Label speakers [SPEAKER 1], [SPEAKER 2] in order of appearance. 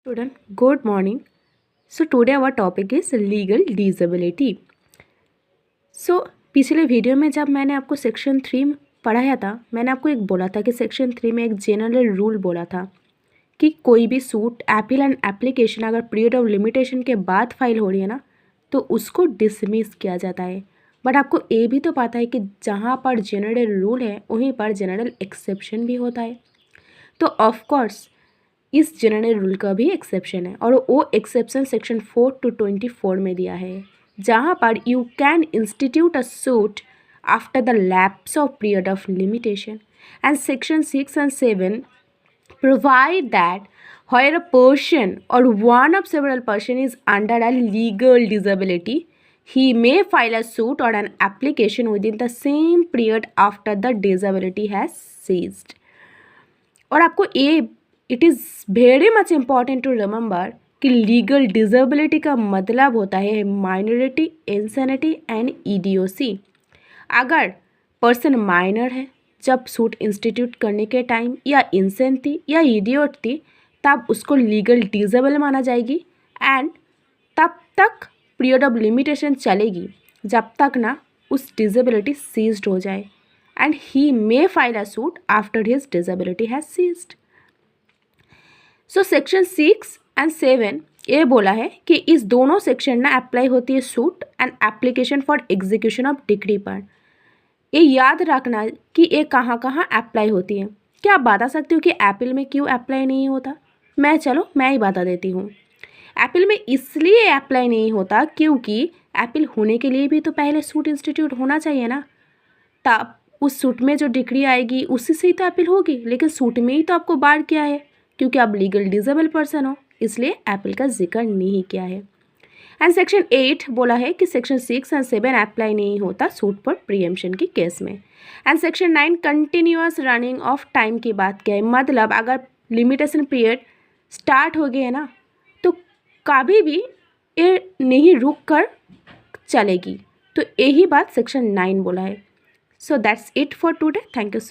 [SPEAKER 1] Student, good morning. So today our topic is legal disability. So पिछले video में जब मैंने आपको सेक्शन 3 पढ़ाया था, मैंने आपको एक बोला था कि सेक्शन 3 में एक जनरल रूल बोला था कि कोई भी सूट अपील एंड एप्लीकेशन अगर पीरियड ऑफ लिमिटेशन के बाद फाइल हो रही है ना, तो उसको डिसमिस किया जाता है। बट आपको ये भी तो पता है कि जहाँ पर जनरल रूल है वहीं पर जनरल एक्सेप्शन भी होता है। तो ऑफकोर्स इस जनरल रूल का भी एक्सेप्शन है और वो एक्सेप्शन सेक्शन 4 to 24 में दिया है, जहाँ पर you can institute a suit after the lapse of period of limitation and section 6 and 7 provide that where a person or one of several person is under a legal disability, he may file a suit or an application within the same period after the disability has ceased. और आपको ये it is very much important to remember कि legal disability का मतलब होता है minority, insanity and इडियोसी। अगर person minor है जब सूट इंस्टीट्यूट करने के टाइम, या इंसेंट थी या इडियोट थी, तब उसको लीगल डिसेबल माना जाएगी एंड तब तक पीरियड ऑफ लिमिटेशन चलेगी जब तक ना उस डिसेबिलिटी सीज्ड हो जाए, and he may file a suit after his disability has ceased. So section 6 and 7 ये बोला है कि इस दोनों सेक्शन ना अप्लाई होती है suit and application for execution of decree पर। ये याद रखना कि ये कहाँ कहाँ अप्लाई होती है। क्या आप बता सकते हो कि एप्पल में क्यों अप्लाई नहीं होता? मैं ही बता देती हूँ। एप्पल में इसलिए अप्लाई नहीं होता क्योंकि एप्पल होने के लिए भी तो पहले सूट इंस्टीट्यूट होना चाहिए ना, तब उस सूट में जो डिग्री आएगी उसी से ही तो अपील होगी। लेकिन सूट में ही तो आपको बार किया है क्योंकि आप लीगल डिसेबल पर्सन हो, इसलिए अपील का जिक्र नहीं किया है। एंड सेक्शन 8 बोला है कि सेक्शन 6 and 7 अप्लाई नहीं होता सूट पर प्रीएम्पशन की केस में। And section 9 continuous running of time की बात किया है, मतलब अगर लिमिटेशन पीरियड स्टार्ट हो गया है ना, तो कभी भी ये नहीं रुक कर चलेगी। तो यही बात सेक्शन 9 बोला है। So that's it for today. Thank you so much.